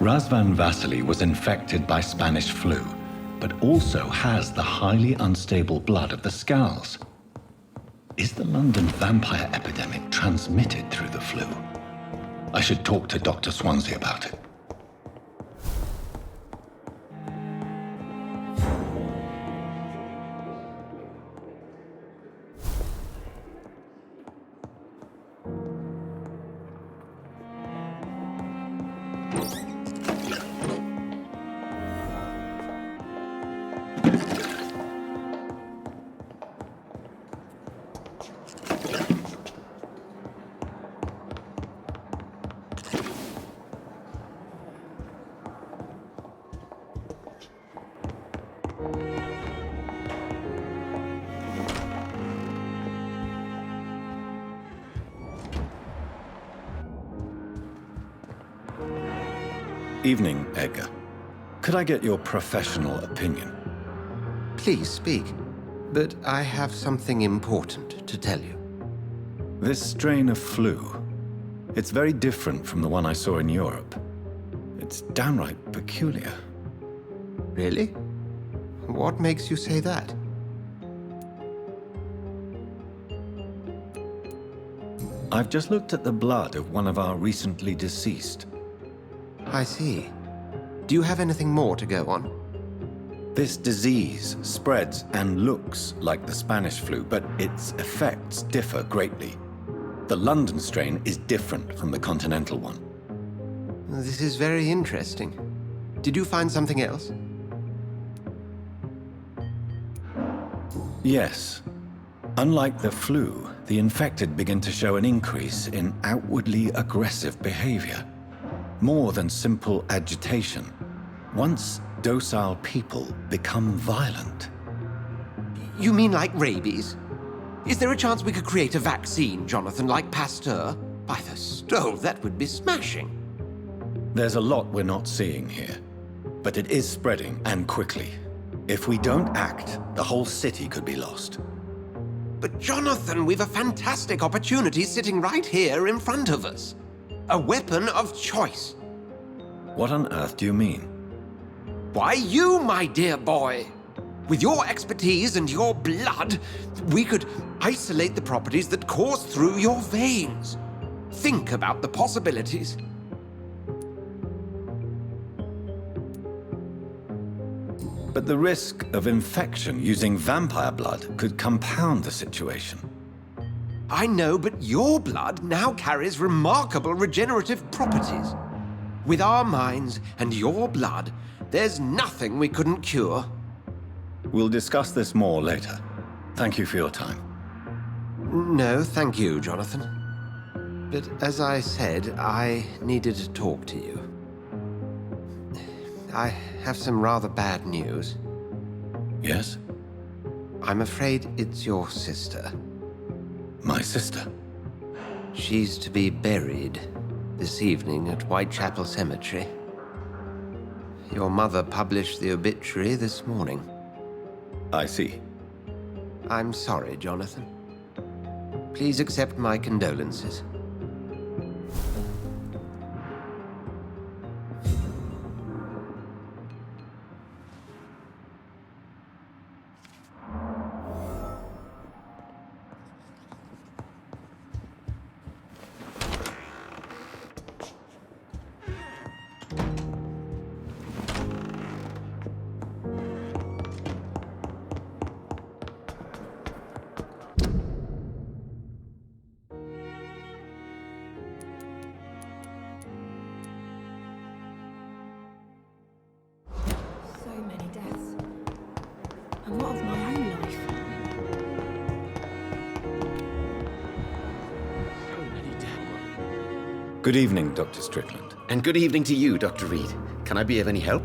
Razvan Vasily was infected by Spanish flu, but also has the highly unstable blood of the Scals. Is the London vampire epidemic transmitted through the flu? I should talk to Dr. Swansea about it. Evening, Edgar. Could I get your professional opinion? Please speak, but I have something important to tell you. This strain of flu, it's very different from the one I saw in Europe. It's downright peculiar. Really? What makes you say that? I've just looked at the blood of one of our recently deceased. I see. Do you have anything more to go on? This disease spreads and looks like the Spanish flu, but its effects differ greatly. The London strain is different from the continental one. This is very interesting. Did you find something else? Yes. Unlike the flu, the infected begin to show an increase in outwardly aggressive behavior. More than simple agitation. Once docile people become violent. You mean like rabies? Is there a chance we could create a vaccine, Jonathan, like Pasteur? By the stove, that would be smashing. There's a lot we're not seeing here, but it is spreading, and quickly. If we don't act, the whole city could be lost. But Jonathan, we've a fantastic opportunity sitting right here in front of us. A weapon of choice. What on earth do you mean? Why, you, my dear boy. With your expertise and your blood, we could isolate the properties that course through your veins. Think about the possibilities. But the risk of infection using vampire blood could compound the situation. I know, but your blood now carries remarkable regenerative properties. With our minds and your blood, there's nothing we couldn't cure. We'll discuss this more later. Thank you for your time. No, thank you, Jonathan. But as I said, I needed to talk to you. I have some rather bad news. Yes? I'm afraid it's your sister. My sister? She's to be buried this evening at Whitechapel Cemetery. Your mother published the obituary this morning. I see. I'm sorry, Jonathan. Please accept my condolences. Good evening, Dr. Strickland. And good evening to you, Dr. Reed. Can I be of any help?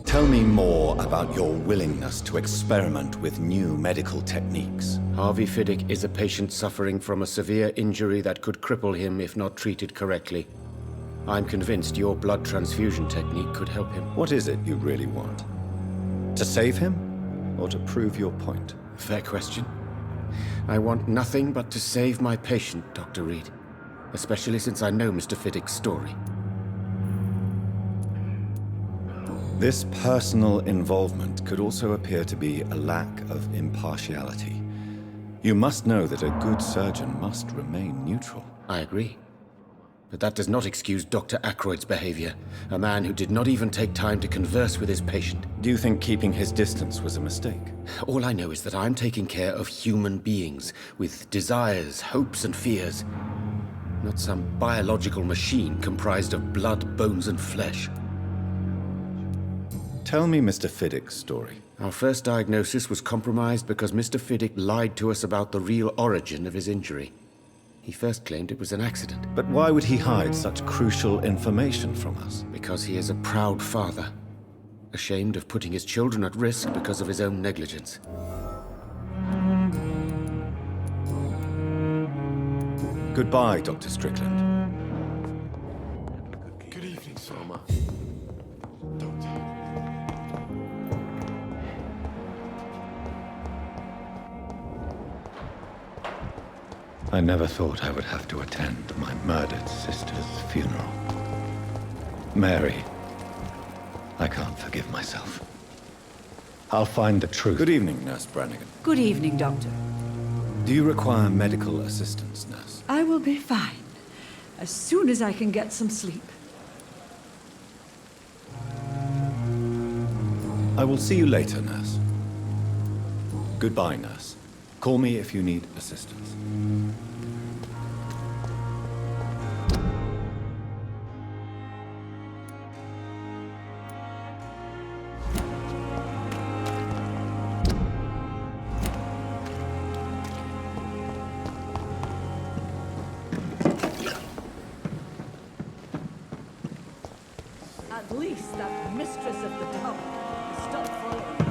Tell me more about your willingness to experiment with new medical techniques. Harvey Fiddick is a patient suffering from a severe injury that could cripple him if not treated correctly. I'm convinced your blood transfusion technique could help him. What is it you really want? To save him? Or to prove your point? Fair question. I want nothing but to save my patient, Dr. Reed. Especially since I know Mr. Fiddick's story. This personal involvement could also appear to be a lack of impartiality. You must know that a good surgeon must remain neutral. I agree. But that does not excuse Dr. Ackroyd's behavior. A man who did not even take time to converse with his patient. Do you think keeping his distance was a mistake? All I know is that I'm taking care of human beings with desires, hopes, and fears. Not some biological machine comprised of blood, bones, and flesh. Tell me Mr. Fiddick's story. Our first diagnosis was compromised because Mr. Fiddick lied to us about the real origin of his injury. He first claimed it was an accident. But why would he hide such crucial information from us? Because he is a proud father, ashamed of putting his children at risk because of his own negligence. Goodbye, Dr. Strickland. Good evening, Soma. I never thought I would have to attend my murdered sister's funeral. Mary, I can't forgive myself. I'll find the truth. Good evening, Nurse Brannigan. Good evening, Doctor. Do you require medical assistance, nurse? I will be fine, as soon as I can get some sleep. I will see you later, nurse. Goodbye, nurse. Call me if you need assistance. At least that mistress of the tower has stopped following me.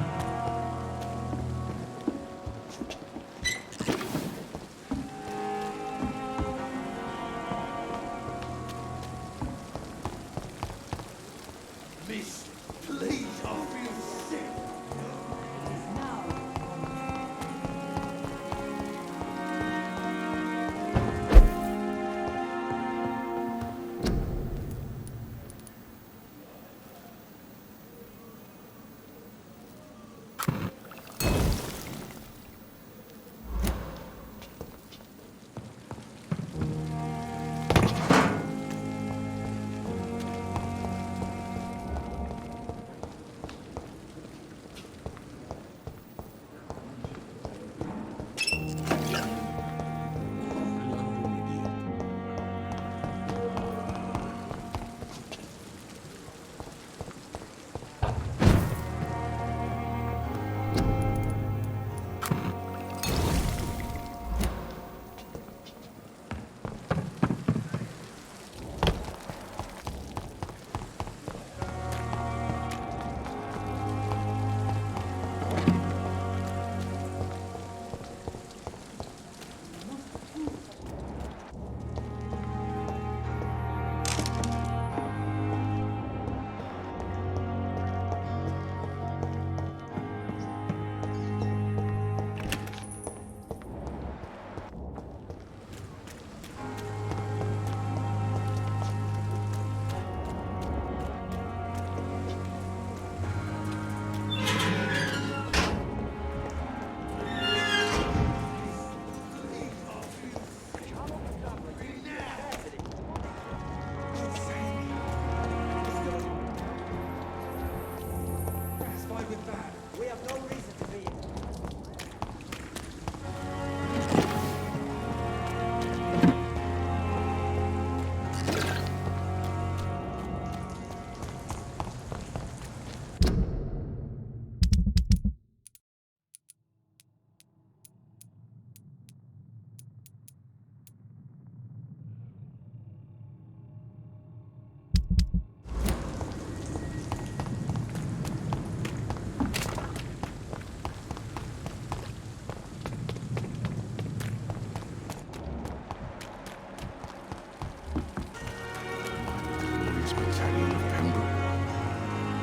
Miss, please, I feel sick.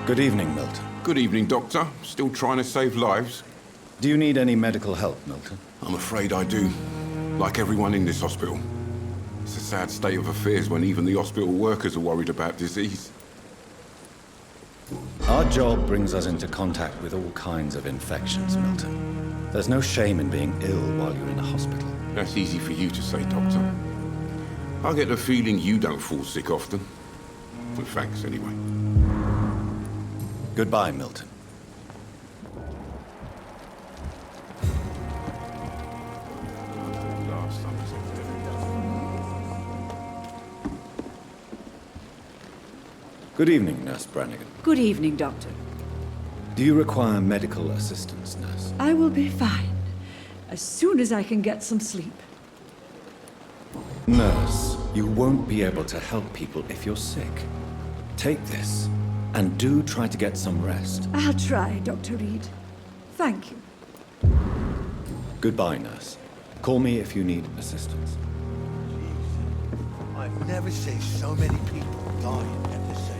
Good evening, Milton. Good evening, Doctor. Still trying to save lives? Do you need any medical help, Milton? I'm afraid I do. Like everyone in this hospital. It's a sad state of affairs when even the hospital workers are worried about disease. Our job brings us into contact with all kinds of infections, Milton. There's no shame in being ill while you're in a hospital. That's easy for you to say, Doctor. I get the feeling you don't fall sick often. Well, thanks, anyway. Goodbye, Milton. Good evening, Nurse Brannigan. Good evening, Doctor. Do you require medical assistance, Nurse? I will be fine. As soon as I can get some sleep. Nurse, you won't be able to help people if you're sick. Take this, and do try to get some rest. I'll try, Dr. Reed. Thank you. Goodbye, Nurse. Call me if you need assistance. I've never seen so many people dying at the same.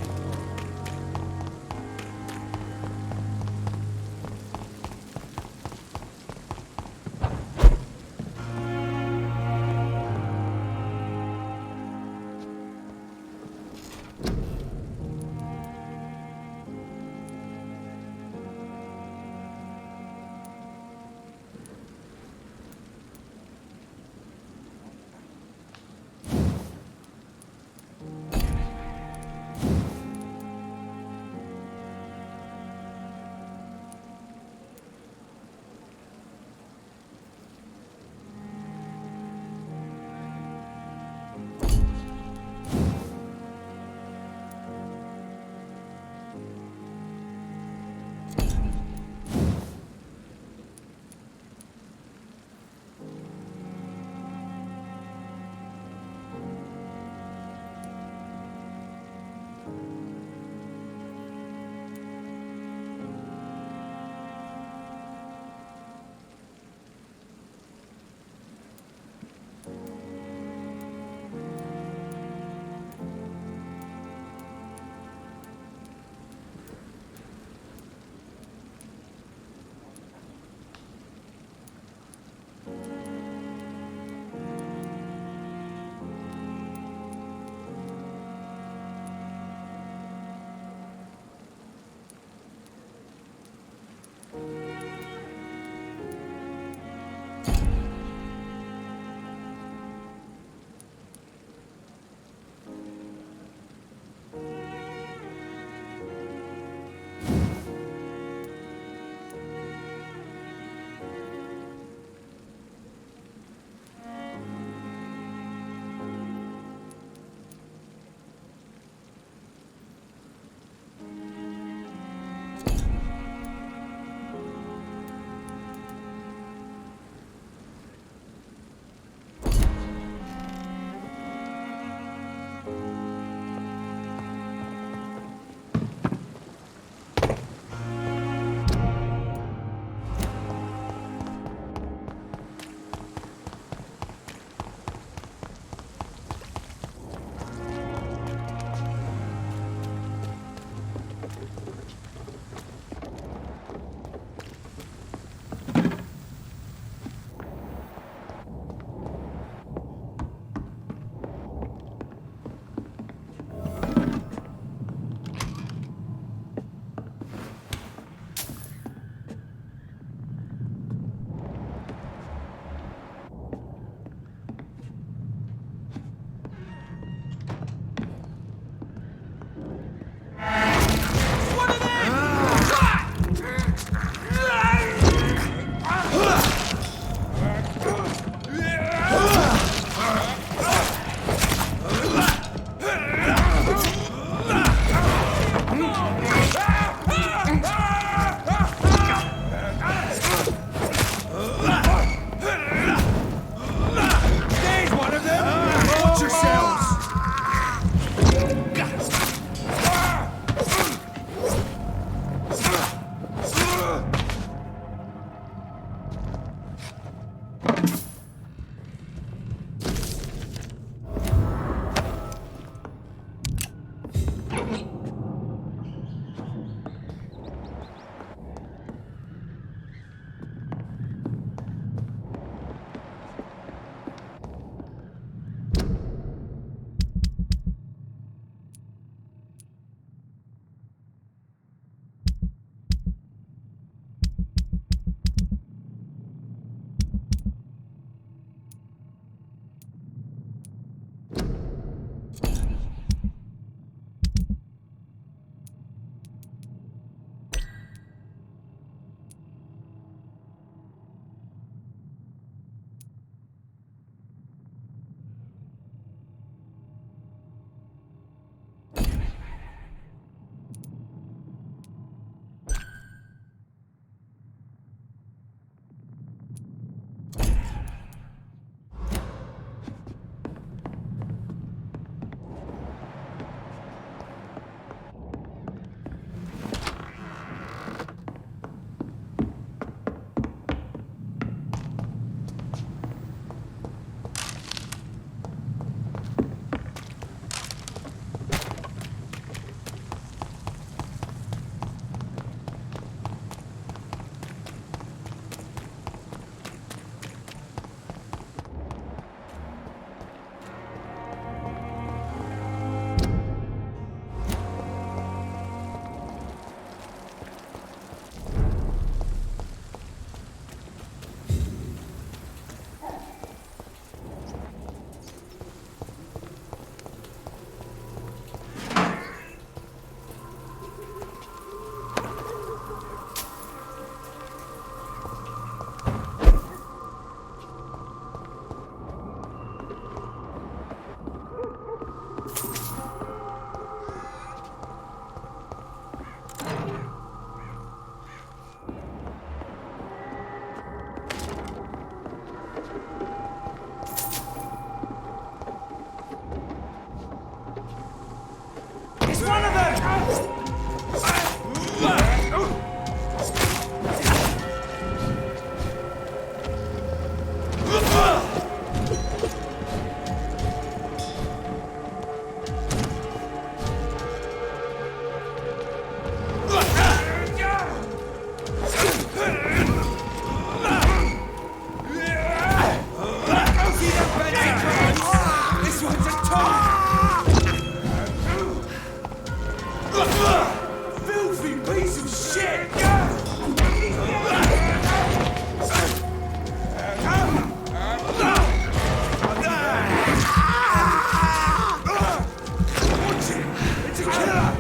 It's one of them! This one's a top! Filthy piece of shit! It's a killer!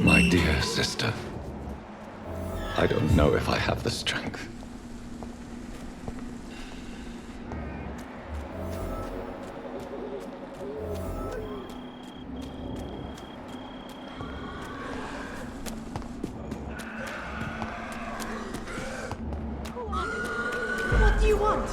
My dear sister, I don't know if I have the strength. want?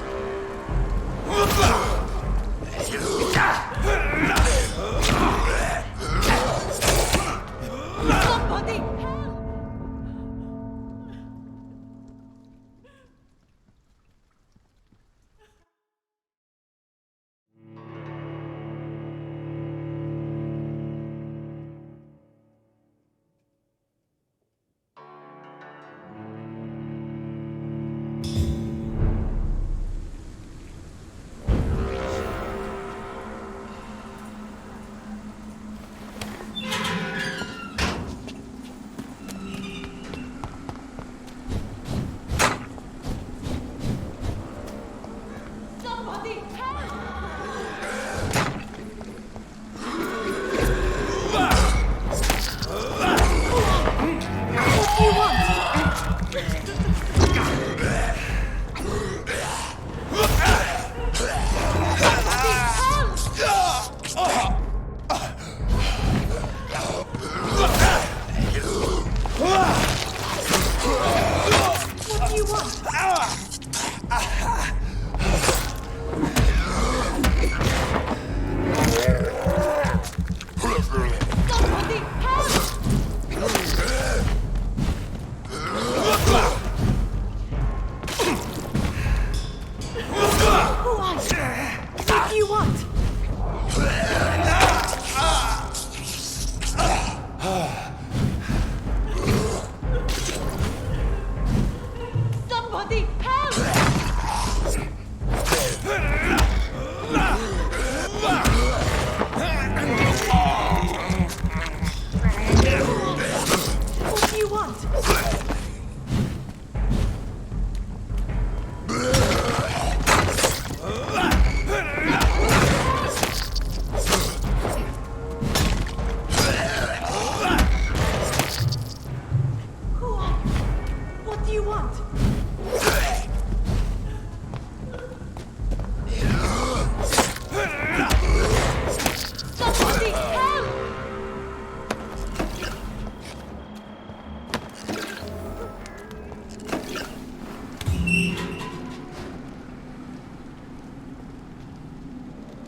Somebody help! Somebody help! What do you want? What do you want? Somebody help! Who are you? What do you want? Somebody help! What do you want? Who are you? What do you want? Somebody help!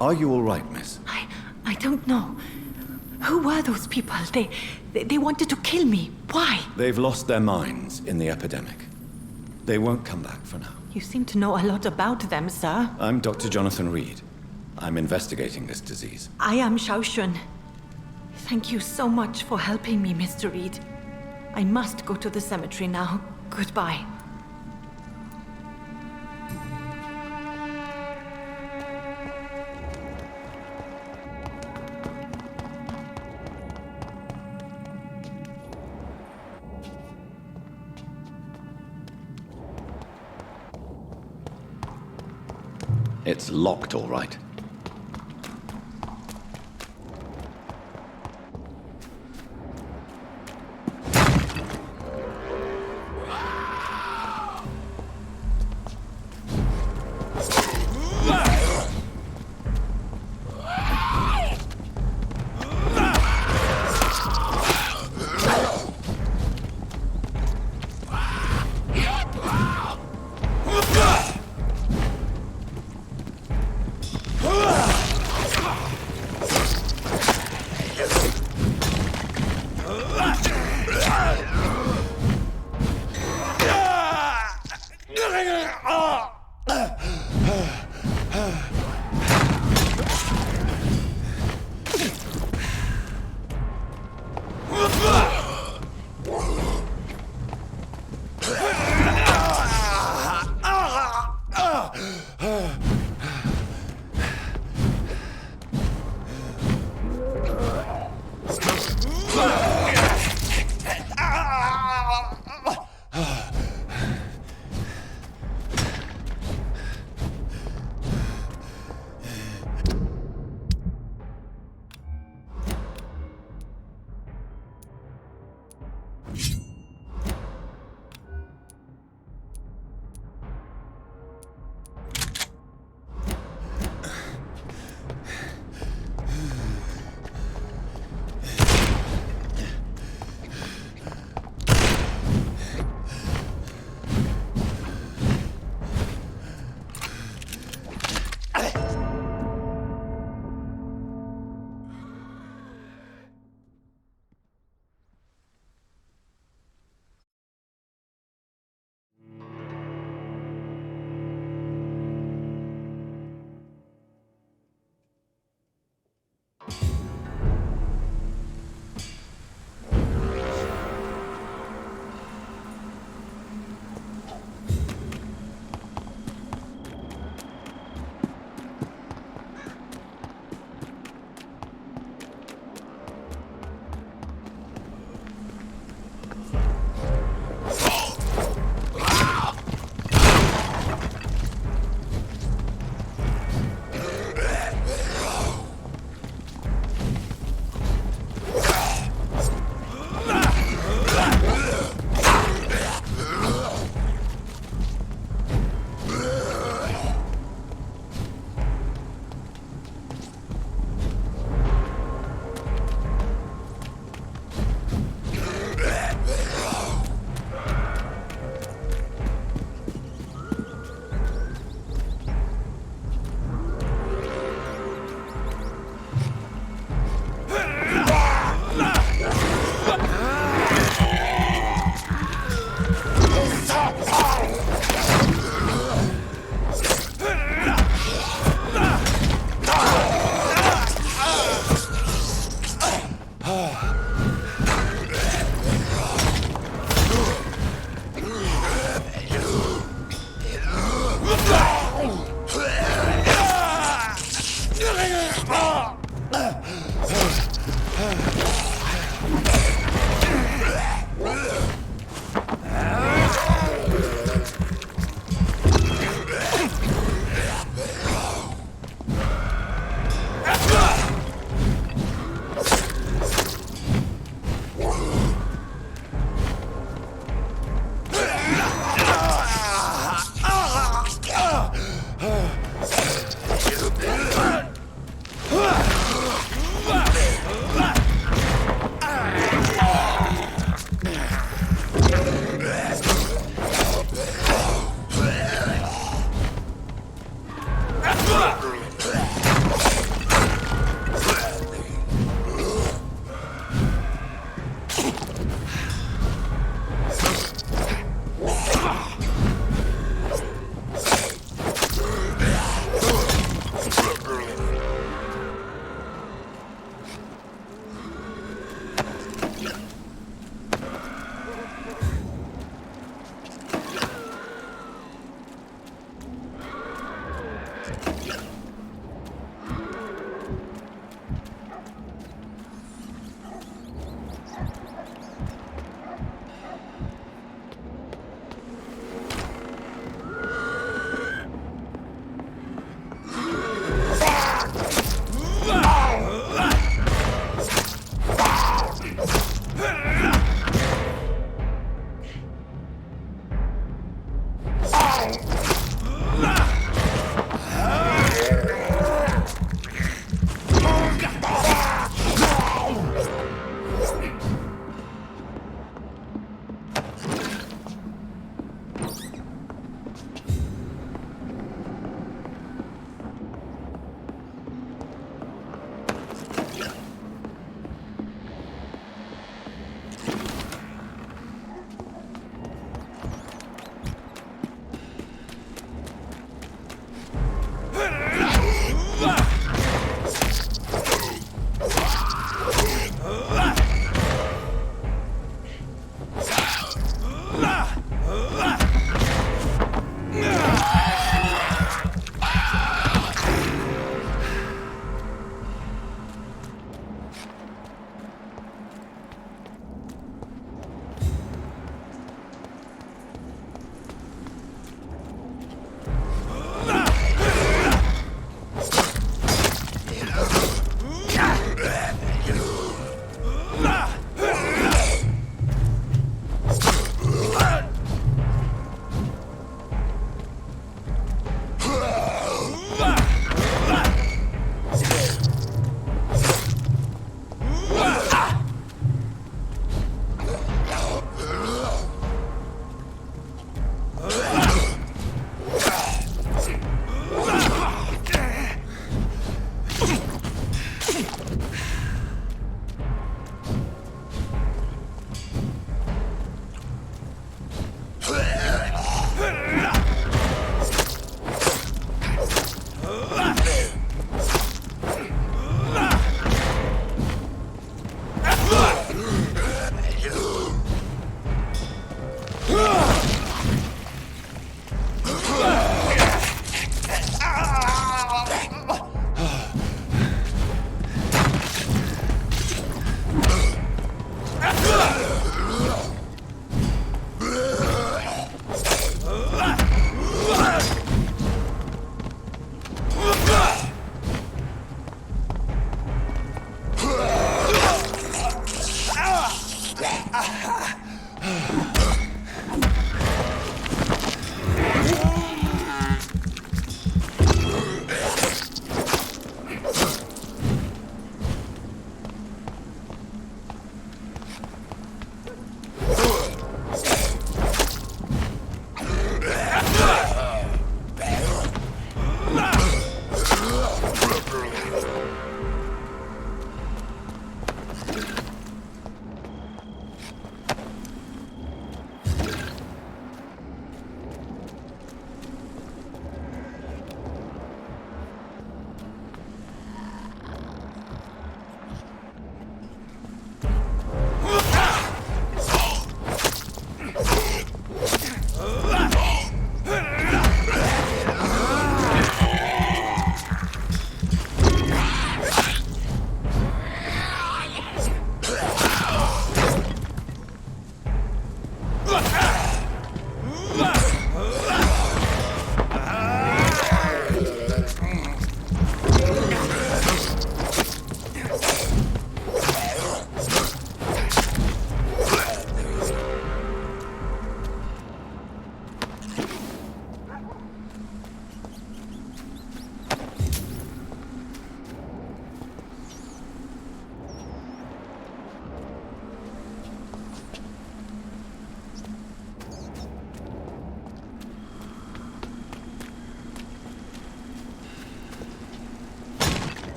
Are you all right, miss? I don't know. Who were those people? They wanted to kill me. Why? They've lost their minds in the epidemic. They won't come back for now. You seem to know a lot about them, sir. I'm Dr. Jonathan Reed. I'm investigating this disease. I am Shaoshun. Thank you so much for helping me, Mr. Reed. I must go to the cemetery now. Goodbye. It's locked, all right.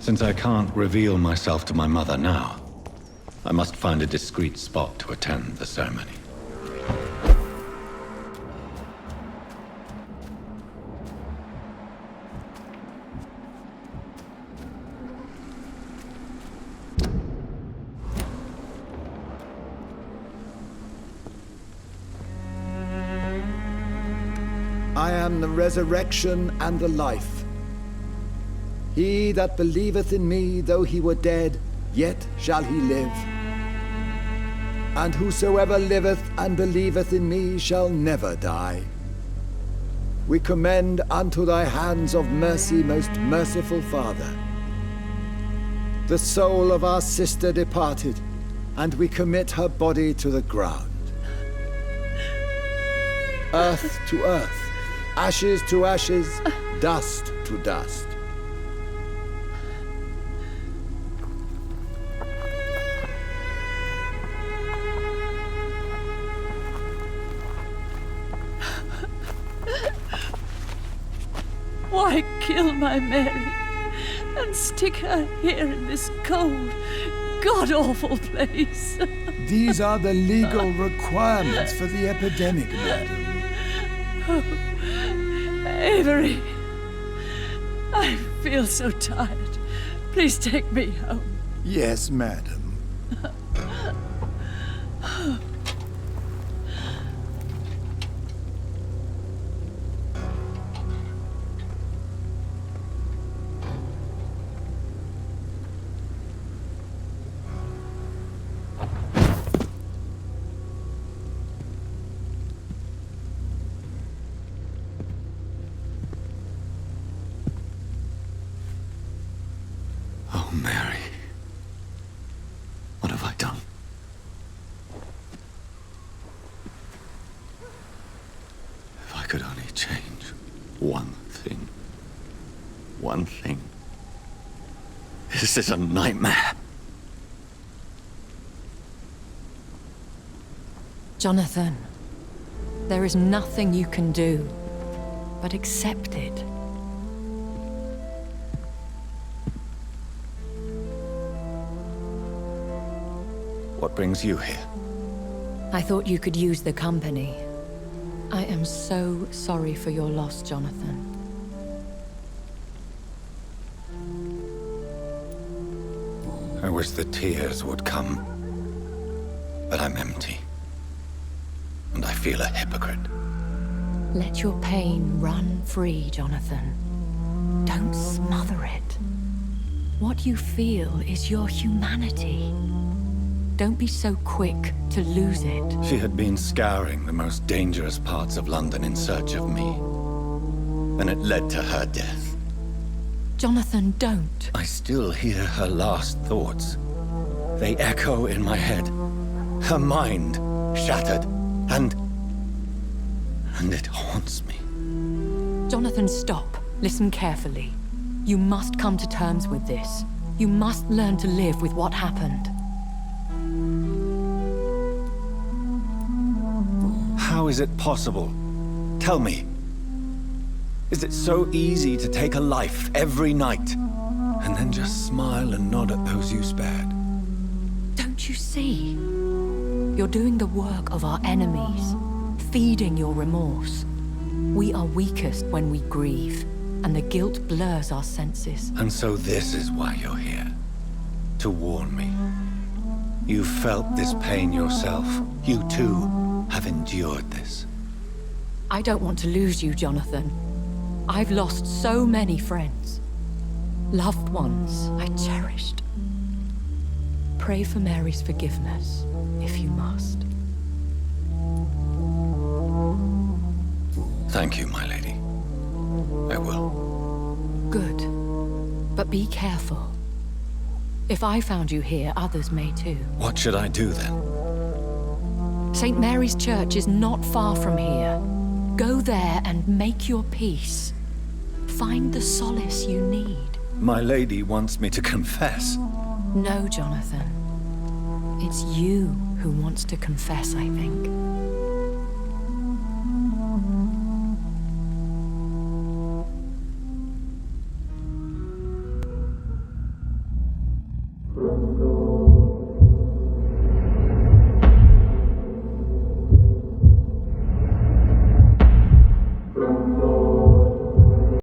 Since I can't reveal myself to my mother now, I must find a discreet spot to attend the ceremony. I am the resurrection and the life. He that believeth in me, though he were dead, yet shall he live. And whosoever liveth and believeth in me shall never die. We commend unto thy hands of mercy, most merciful Father, the soul of our sister departed, and we commit her body to the ground. Earth to earth, ashes to ashes, dust to dust. Why kill my Mary and stick her here in this cold, god-awful place? These are the legal requirements for the epidemic, madam. Oh, Avery, I feel so tired. Please take me home. Yes, madam. Mary, what have I done? If I could only change one thing. One thing. This is a nightmare. Jonathan, there is nothing you can do but accept it. What brings you here? I thought you could use the company. I am so sorry for your loss, Jonathan. I wish the tears would come. But I'm empty. And I feel a hypocrite. Let your pain run free, Jonathan. Don't smother it. What you feel is your humanity. Don't be so quick to lose it. She had been scouring the most dangerous parts of London in search of me. And it led to her death. Jonathan, don't. I still hear her last thoughts. They echo in my head. Her mind shattered, and it haunts me. Jonathan, stop. Listen carefully. You must come to terms with this. You must learn to live with what happened. How is it possible? Tell me. Is it so easy to take a life every night, and then just smile and nod at those you spared? Don't you see? You're doing the work of our enemies, feeding your remorse. We are weakest when we grieve, and the guilt blurs our senses. And so this is why you're here. To warn me. You felt this pain yourself. You too have endured this. I don't want to lose you, Jonathan. I've lost so many friends. Loved ones I cherished. Pray for Mary's forgiveness, if you must. Thank you, my lady. I will. Good. But be careful. If I found you here, others may too. What should I do then? St. Mary's Church is not far from here. Go there and make your peace. Find the solace you need. My lady wants me to confess. No, Jonathan. It's you who wants to confess, I think.